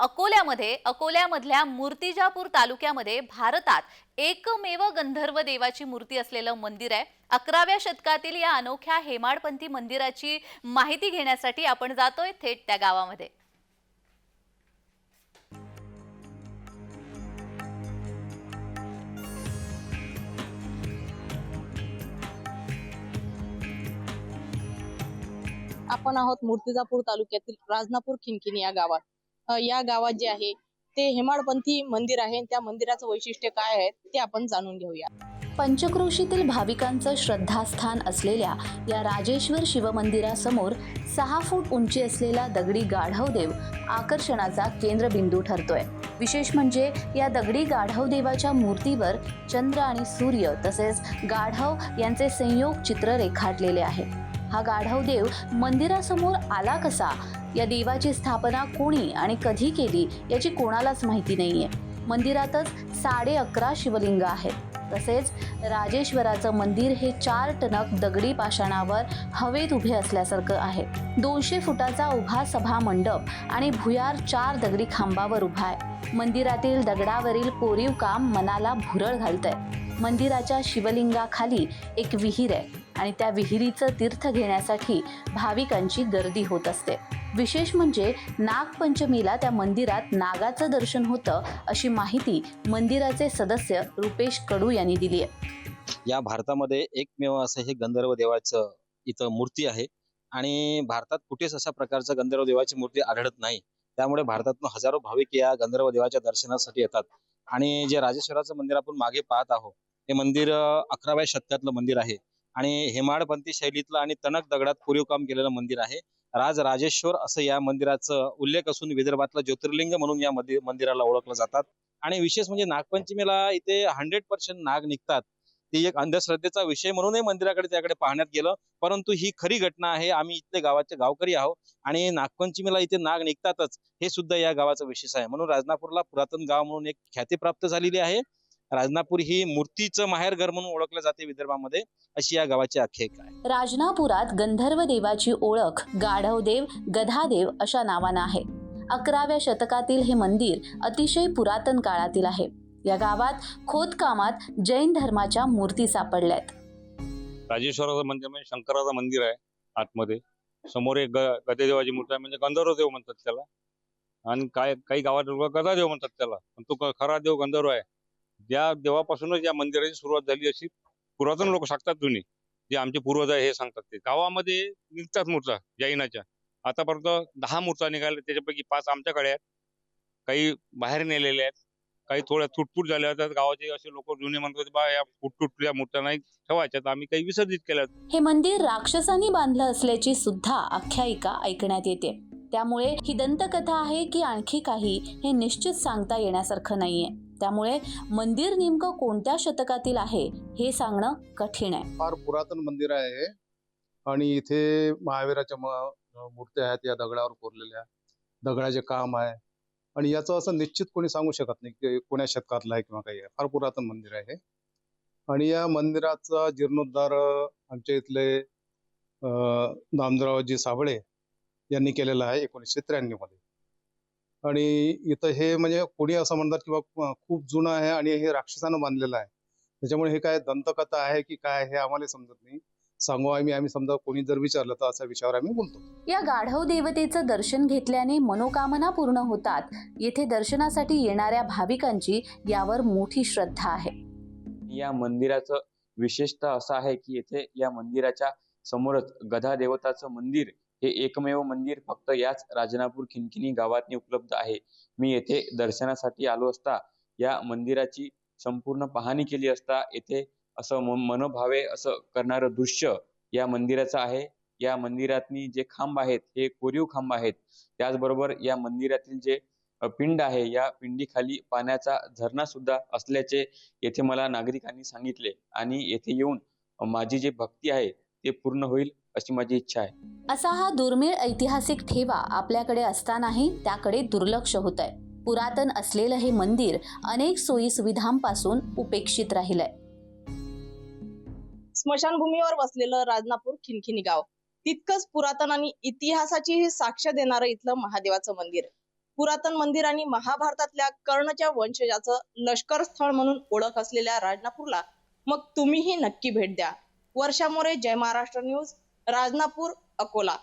अकोल्यामधल्या मूर्तिजापूर तालुक्यामध्ये भारतात एकमेव गंधर्व देवाची मूर्ती असलेलं मंदिर आहे। 11व्या शतकातील या अनोख्या हेमाडपंथी मंदिराची माहिती घेण्यासाठी आपण जातोय थेट त्या गावामध्ये। आपण आहोत मूर्तिजापूर तालुक्यातील राजनापूर खिनखिनी या गावात। या गावात जे आहे ते हेमाडपंथी मंदिर आहे। त्या मंदिराचं वैशिष्ट्य काय आहे ते आपण जाणून घेऊया। पंचक्रोशीतील भाविकांचं श्रद्धास्थान असलेल्या या राजेश्वर शिवमंदिरासमोर 6 फूट उंची असलेला दगडी गाढव देव आकर्षणाचा केंद्रबिंदू ठरतोय। विशेष म्हणजे या दगडी गाढव देवाच्या मूर्तीवर चंद्र आणि सूर्य तसेच गाढव यांचे संयोग चित्र रेखाटलेले आहे। हा गाढव देव मंदिरासमोर आला कसा, या देवाची स्थापना कोणी आणि कधी केली याची कोणालाच माहिती नाहीये। मंदिरातच 11.5 शिवलिंग आहेत। तसेच राजेश्वराचं मंदिर हे 4 टणक दगडी पाषाणावर हवेत उभे असल्यासारखं आहे। 200 फुटाचा उभा सभा मंडप आणि भुयार 4 दगडी खांबावर उभा आहे। मंदिरातील दगडावरील कोरीव काम मनाला भुरळ घालतंय। मंदिराच्या शिवलिंगाखाली एक विहीर आहे आणि त्या विहिरीचं तीर्थ घेण्यासाठी भाविकांची गर्दी होत असते। विशेष म्हणजे नागपंचमीला त्या मंदिरात नागाचं दर्शन होतं, अशी माहिती मंदिराचे सदस्य रुपेश कडू यांनी दिली आहे। या भारतामध्ये एकमेव असं हे गंधर्व देवाचं इथं मूर्ती आहे आणि भारतात कुठेच अशा प्रकारचं गंधर्व देवाची मूर्ती आढळत नाही। त्यामुळे भारतातून हजारो भाविक या गंधर्व देवाच्या दर्शनासाठी येतात। आणि जे राजेश्वराचं मंदिर आपण मागे पाहत आहोत हे मंदिर 11व्या शतकातलं मंदिर आहे आणि हेमाडपंथी शैलीतलं आणि तणक दगडात कोरीव काम केलेलं मंदिर आहे। राजेश्वर असं या मंदिराचं उल्लेख असून विदर्भातलं ज्योतिर्लिंग म्हणून या मंदिराला ओळखलं जातात। आणि विशेष म्हणजे नागपंचमीला इथे 100% नाग निघतात। ती एक अंधश्रद्धेचा विषय म्हणूनही मंदिराकडे त्याकडे पाहण्यात गेलं, परंतु ही खरी घटना आहे। आम्ही इथले गावाचे गावकरी आहोत आणि नागपंचमीला इथे नाग निघतातच, हे सुद्धा या गावाचं विशेष आहे। म्हणून राजनापूरला पुरातन गाव म्हणून एक ख्याती प्राप्त झालेली आहे। राजनापूर ही मूर्तीचं माहेरघर म्हणून ओळखलं जाते विदर्भामध्ये, अशी या गावाची आख्यायिका आहे। राजनापुरात गंधर्व देवाची ओळख गाढवदेव, गधादेव अशा नावानं आहे। 11व्या शतकातील हे मंदिर अतिशय पुरातन काळातील आहे। या गावात खोदकामात जैन धर्माच्या मूर्ती सापडल्यात। राजेश्वराचं मंदिर म्हणजे शंकराचं मंदिर आहे। आतमध्ये समोर एक गधेदेवाची मूर्ती आहे, म्हणजे गंधर्व देव म्हणतात त्याला। आणि काही गावात लोक गधादेव म्हणतात त्याला, पण तो खरा देव गंधर्व आहे। त्या देवापासूनच या मंदिराची सुरुवात झाली अशी पुरातन लोक सांगतात। जुनी जे आमचे पूर्वज आहे हे सांगतात। ते गावामध्ये निघतात मूर्त्या जैनाच्या। आतापर्यंत 10 मूर्त्या निघाल्या, त्याच्यापैकी 5 आमच्याकडे आहेत, काही बाहेर नेलेल्या आहेत, काही थोड्या तुटफूट झाल्या होत्या। गावाचे असे लोक जुने म्हणतात बा या तुटल्या मूर्त्या नाही ठेवायच्यात, आम्ही काही विसर्जित केल्या। हे मंदिर राक्षसांनी बांधलं असल्याची सुद्धा आख्यायिका ऐकण्यात येते। त्यामुळे ही दंतकथा आहे की आणखी काही हे निश्चित सांगता येण्यासारखं नाहीये। त्यामुळे मंदिर नेमकं कोणत्या शतकातील आहे हे सांगणं कठीण आहे। फार पुरातन मंदिर आहे आणि इथे महावीराच्या मूर्त्या आहेत, या दगडावर कोरलेल्या, दगडाचे काम आहे आणि याचं असं निश्चित कोणी सांगू शकत नाही की कोण्या शतकातलं आहे किंवा काही आहे। फार पुरातन मंदिर आहे आणि या मंदिराचा जीर्णोद्धार आमच्या इथले नामदेवरावजी साबळे यांनी केलेला आहे 1993 मध्ये। आणि इथं हे म्हणजे कोणी असं म्हणतात किंवा खूप जुनं आहे आणि हे राक्षसानं बांधलेलं आहे। त्याच्यामुळे हे काय दंतकथा आहे की काय हे आम्हाला समजत नाही। सांगू आम्ही समजा कोणी जर विचारलं तर अशा विषयावर आम्ही बोलतो। या गाढव देवतेचं दर्शन घेतल्याने मनोकामना पूर्ण होतात। येथे दर्शनासाठी येणाऱ्या भाविकांची यावर मोठी श्रद्धा आहे। या मंदिराचं विशेषतः असं आहे की येथे या मंदिराच्या समोरच गधा देवताचं मंदिर हे एकमेव मंदिर फक्त याच राजनापूर खिनखिनी गावात उपलब्ध आहे। मी येथे दर्शनासाठी आलो असता या मंदिराची संपूर्ण पाहणी केली असता येथे असं मनोभावे असं करणारं दृश्य या मंदिराचं आहे। या मंदिरातनी जे खांब आहेत हे कोरीव खांब आहेत। त्याचबरोबर या मंदिरातील जे पिंड आहे या पिंडीखाली पाण्याचा झरणा सुद्धा असल्याचे येथे मला नागरिकांनी सांगितले आणि येथे येऊन माझी जी भक्ती आहे ते पूर्ण होईल अशी माझी इच्छा आहे। असा हा दुर्मिळ ऐतिहासिक ठेवा आपल्याकडे असतानाही त्याकडे दुर्लक्ष होतंय। पुरातन असलेलं हे मंदिर अनेक सोयी सुविधांपासून उपेक्षित राहिलंय। स्मशानभूमीवर वसलेलं राजनापूर खिनखिनी गाव तितकंच पुरातन आणि इतिहासाची साक्ष देणारं इथलं महादेवाचं मंदिर। पुरातन मंदिर आणि महाभारतातल्या कर्णच्या वंशजाचं लष्कर स्थळ म्हणून ओळख असलेल्या राजनापूरला मग तुम्हीही नक्की भेट द्या. वर्षा मोरे, जय महाराष्ट्र न्यूज, राजनापूर, अकोला.